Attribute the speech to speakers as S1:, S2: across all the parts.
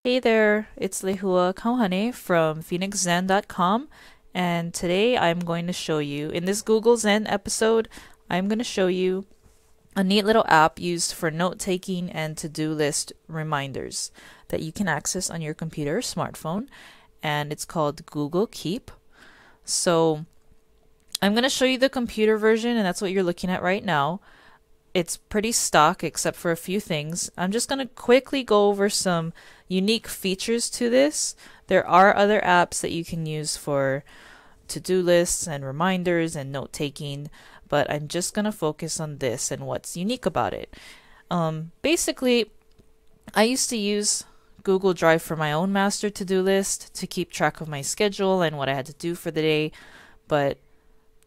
S1: Hey there, it's Lehua Kauhane from PhoenixZen.com, and today I'm going to show you, in this Google Zen episode, I'm going to show you a neat little app used for note taking and to-do list reminders that you can access on your computer or smartphone, and it's called Google Keep. So I'm going to show you the computer version, and that's what you're looking at right now. It's pretty stock except for a few things. I'm just going to quickly go over some unique features to this. There are other apps that you can use for to-do lists and reminders and note-taking, but I'm just going to focus on this and what's unique about it. Basically, I used to use Google Drive for my own master to-do list to keep track of my schedule and what I had to do for the day, but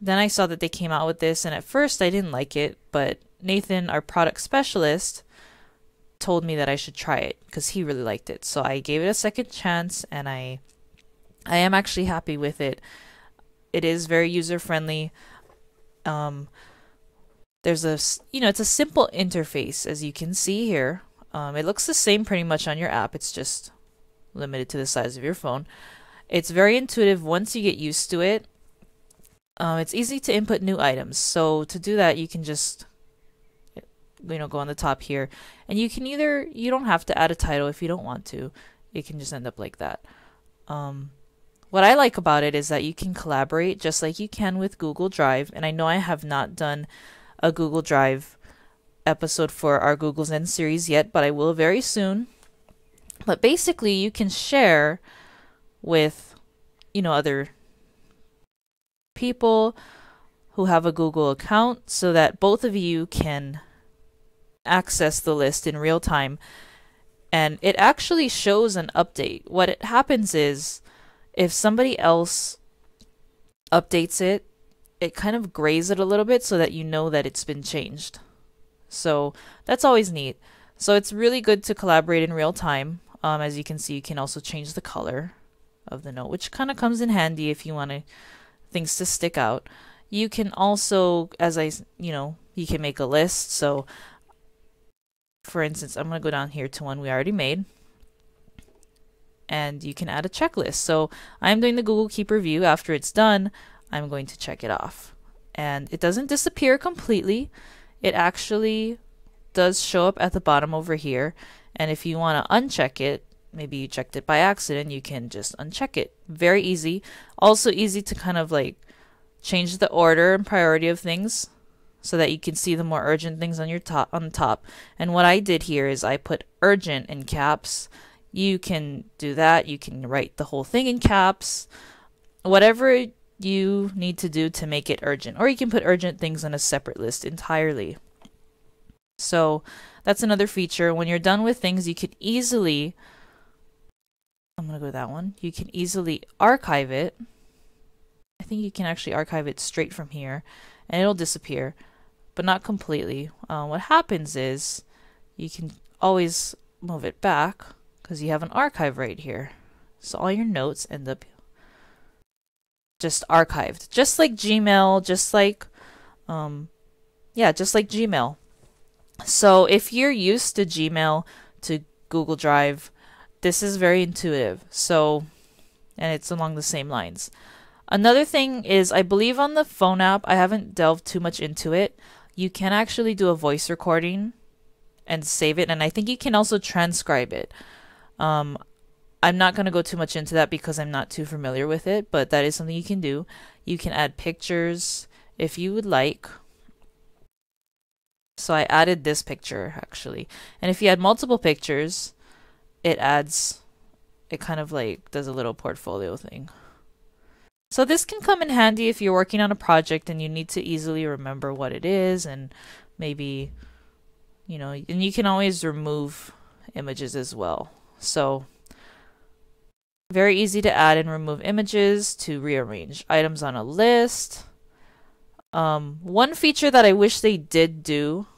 S1: then I saw that they came out with this, and at first I didn't like it, but Nathan, our product specialist, told me that I should try it because he really liked it. So I gave it a second chance, and I am actually happy with it. It is very user friendly. Um, there's it's a simple interface as you can see here. It looks the same pretty much on your app. It's just limited to the size of your phone. It's very intuitive once you get used to it. It's easy to input new items. So to do that, you can just go on the top here, and you don't have to add a title if you don't want to. It can just end up like that. What I like about it is that you can collaborate just like you can with Google Drive, and I know I have not done a Google Drive episode for our Google Zen series yet, but I will very soon. But basically, you can share with other people who have a Google account so that both of you can access the list in real time, and it actually shows an update. What it happens is if somebody else updates it, it kind of grays it a little bit so that you know that it's been changed. So that's always neat. So it's really good to collaborate in real time. As you can see, you can also change the color of the note, which kind of comes in handy if you want things to stick out. You can also, you can make a list. So for instance, I'm going to go down here to one we already made, and you can add a checklist. So I'm doing the Google Keep review. After it's done, I'm going to check it off. And it doesn't disappear completely. It actually does show up at the bottom over here. And if you want to uncheck it, maybe you checked it by accident, you can just uncheck it. Very easy. Also easy to kind of change the order and priority of things, so that you can see the more urgent things on the top. And what I did here is I put urgent in caps. You can do that. You can write the whole thing in caps. Whatever you need to do to make it urgent. Or you can put urgent things on a separate list entirely. So that's another feature. When you're done with things, you could easily, I'm going to go with that one. You can easily archive it. I think you can actually archive it straight from here, and it'll disappear, but not completely. What happens is you can always move it back because you have an archive right here. So all your notes end up just archived, just like Gmail, just like Gmail. So if you're used to Gmail, to Google Drive, this is very intuitive. So, and it's along the same lines. Another thing is, I believe on the phone app, I haven't delved too much into it, you can actually do a voice recording and save it, and I think you can also transcribe it. I'm not going to go too much into that because I'm not too familiar with it, but that is something you can do. You can add pictures if you would like. So I added this picture actually, and if you add multiple pictures, it kind of does a little portfolio thing. So this can come in handy if you're working on a project and you need to easily remember what it is, and maybe, and you can always remove images as well. So very easy to add and remove images, to rearrange items on a list. One feature that I wish they did do,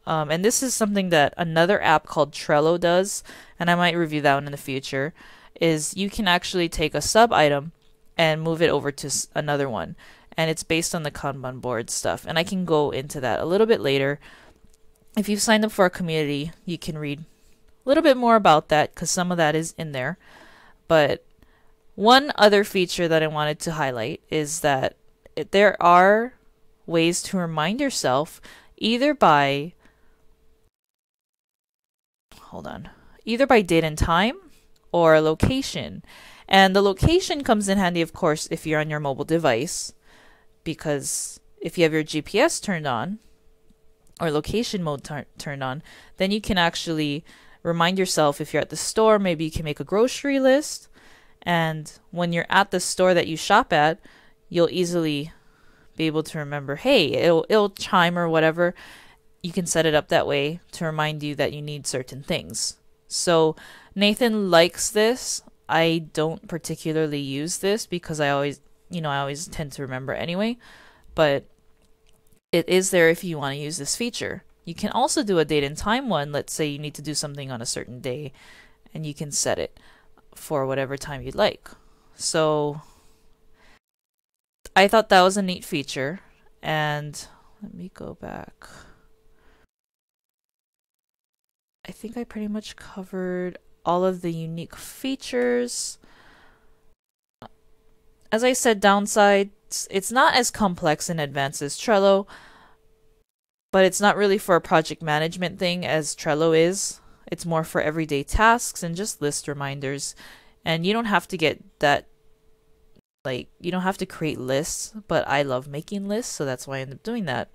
S1: and this is something that another app called Trello does, and I might review that one in the future, is you can actually take a sub item and move it over to another one. And it's based on the Kanban board stuff. And I can go into that a little bit later. If you've signed up for a community, you can read little bit more about that because some of that is in there. But one other feature that I wanted to highlight is that there are ways to remind yourself either by either by date and time or location. And the location comes in handy, of course, if you're on your mobile device, because if you have your GPS turned on or location mode turned on, then you can actually remind yourself if you're at the store. Maybe you can make a grocery list, and when you're at the store that you shop at, you'll easily be able to remember, hey, it'll chime or whatever. You can set it up that way to remind you that you need certain things. So Nathan likes this. I don't particularly use this because I always tend to remember anyway, but it is there if you want to use this feature. You can also do a date and time one. Let's say you need to do something on a certain day, and you can set it for whatever time you'd like. So I thought that was a neat feature, and let me go back. I think I pretty much covered all of the unique features. As I said, downsides, it's not as complex and advanced as Trello, but it's not really for a project management thing as Trello is. It's more for everyday tasks and just list reminders. And you don't have to get that, you don't have to create lists, but I love making lists, so that's why I end up doing that.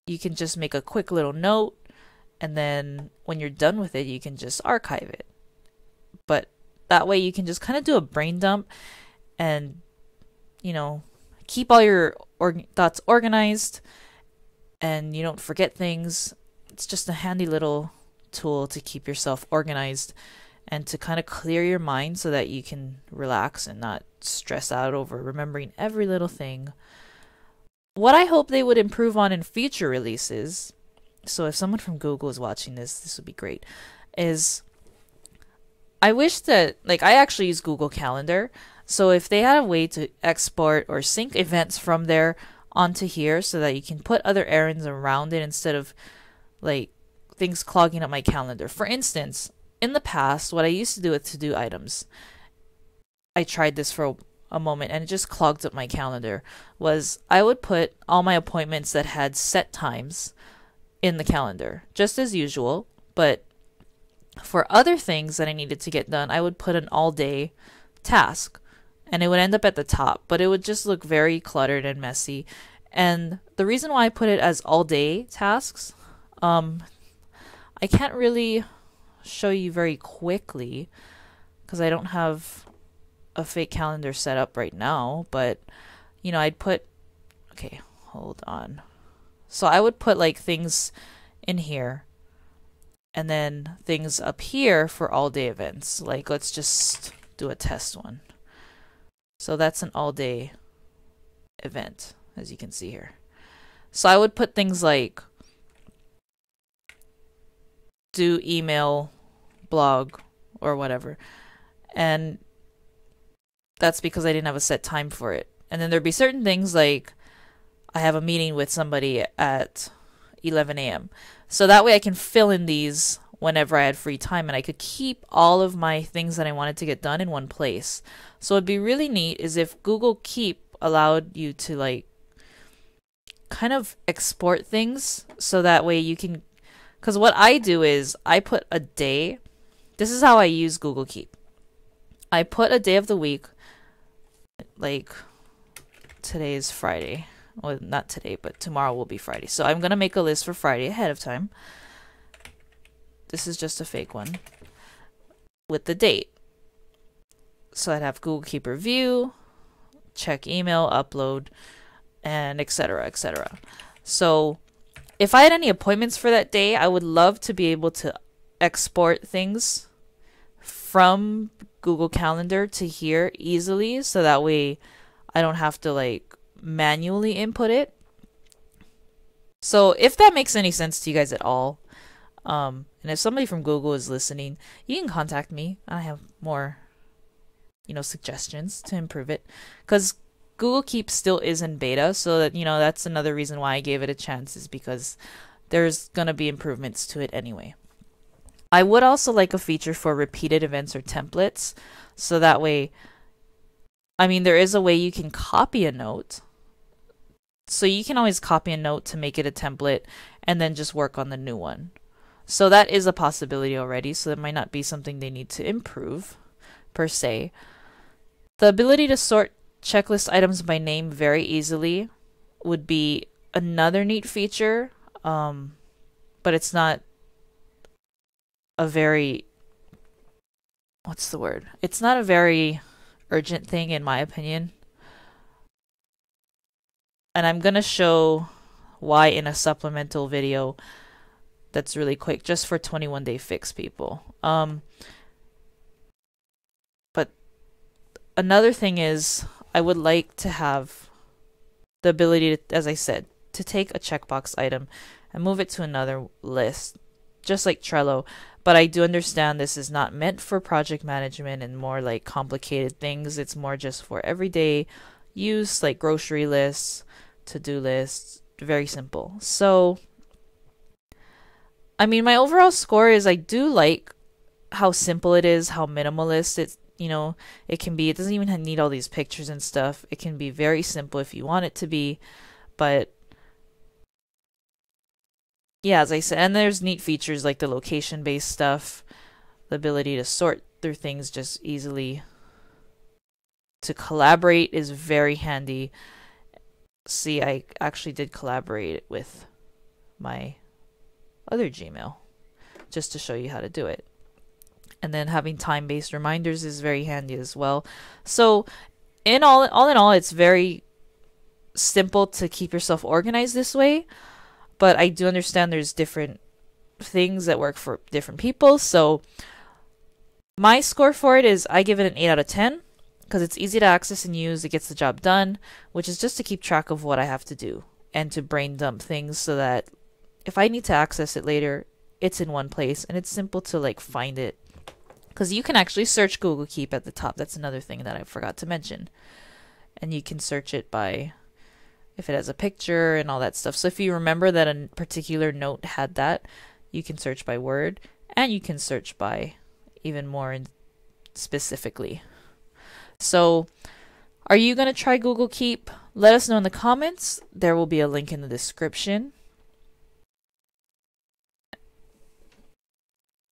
S1: You can just make a quick little note, and then when you're done with it, you can just archive it. But that way you can just kind of do a brain dump and, keep all your thoughts organized, and you don't forget things. It's just a handy little tool to keep yourself organized and to kind of clear your mind so that you can relax and not stress out over remembering every little thing. What I hope they would improve on in future releases, so if someone from Google is watching this would be great, is I wish that, I actually use Google Calendar, so if they had a way to export or sync events from there onto here so that you can put other errands around it instead of things clogging up my calendar. For instance, in the past, what I used to do with to-do items, I tried this for a moment and it just clogged up my calendar, was I would put all my appointments that had set times in the calendar, just as usual, but for other things that I needed to get done, I would put an all-day task, and it would end up at the top, but it would just look very cluttered and messy. And the reason why I put it as all-day tasks, I can't really show you very quickly because I don't have a fake calendar set up right now, but I'd put, okay, hold on. So I would put things in here and then things up here for all day events. Let's just do a test one. So that's an all day event, as you can see here. So I would put things like do email, blog, or whatever. And that's because I didn't have a set time for it. And then there'd be certain things like I have a meeting with somebody at 11 a.m. So that way I can fill in these whenever I had free time, and I could keep all of my things that I wanted to get done in one place. So it'd be really neat is if Google Keep allowed you to kind of export things so that way you can, because what I do is I put a day. This is how I use Google Keep. I put a day of the week, today is Friday. Well, not today, but tomorrow will be Friday. So I'm going to make a list for Friday ahead of time. This is just a fake one with the date. So I'd have Google Keep review, check email, upload, and etc., etc. So if I had any appointments for that day, I would love to be able to export things from Google Calendar to here easily, so that way I don't have to manually input it. So if that makes any sense to you guys at all, and if somebody from Google is listening, you can contact me. I have more, suggestions to improve it, because Google Keep still is in beta, so that that's another reason why I gave it a chance, is because there's gonna be improvements to it anyway. I would also like a feature for repeated events or templates. So that way, I mean, there is a way you can copy a note. So you can always copy a note to make it a template and then just work on the new one. So that is a possibility already. So that might not be something they need to improve per se. The ability to sort checklist items by name very easily would be another neat feature, but it's not a very, what's the word? It's not a very urgent thing in my opinion. And I'm going to show why in a supplemental video that's really quick, just for 21 Day Fix people. But another thing is I would like to have the ability to, as I said, to take a checkbox item and move it to another list, just like Trello. But I do understand this is not meant for project management and more like complicated things. It's more just for everyday use, like grocery lists, to-do lists, very simple. So, I mean, my overall score is I do like how simple it is, how minimalist it's, you know, it can be. It doesn't even need all these pictures and stuff. It can be very simple if you want it to be. But yeah, as I said, and there's neat features like the location-based stuff, the ability to sort through things just easily. To collaborate is very handy. See, I actually did collaborate with my other Gmail just to show you how to do it. And then having time-based reminders is very handy as well. So all in all, it's very simple to keep yourself organized this way. But I do understand there's different things that work for different people. So my score for it is I give it an 8 out of 10 because it's easy to access and use. It gets the job done, which is just to keep track of what I have to do and to brain dump things so that if I need to access it later, it's in one place and it's simple to like find it. Because you can actually search Google Keep at the top. That's another thing that I forgot to mention. And you can search it by if it has a picture and all that stuff. So if you remember that a particular note had that, you can search by word and you can search by even more specifically. So are you going to try Google Keep? Let us know in the comments. There will be a link in the description.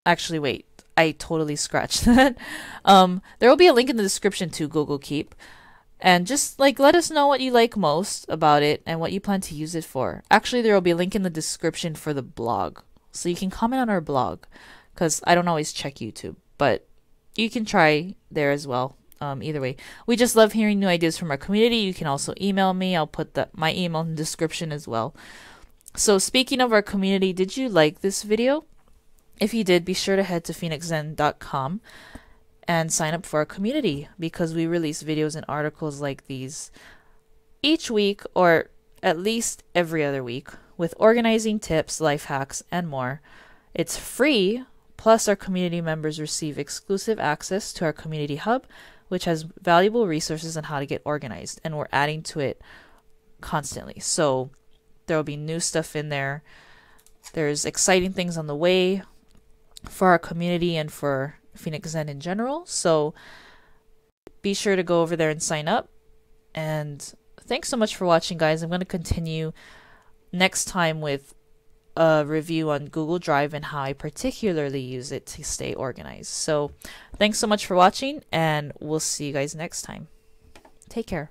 S1: Actually, wait. I totally scratched that. There will be a link in the description to Google Keep. And just like let us know what you like most about it and what you plan to use it for. Actually, there will be a link in the description for the blog. So you can comment on our blog because I don't always check YouTube. But you can try there as well. Either way. We just love hearing new ideas from our community. You can also email me. I'll put my email in the description as well. So speaking of our community, did you like this video? If you did, be sure to head to phoenixzen.com and sign up for our community because we release videos and articles like these each week or at least every other week with organizing tips, life hacks, and more. It's free, plus our community members receive exclusive access to our community hub, which has valuable resources on how to get organized, and we're adding to it constantly. So there will be new stuff in there. There's exciting things on the way for our community and for Phoenix Zen in general. So be sure to go over there and sign up. And thanks so much for watching, guys. I'm going to continue next time with a review on Google Drive and how I particularly use it to stay organized. So thanks so much for watching, and we'll see you guys next time. Take care.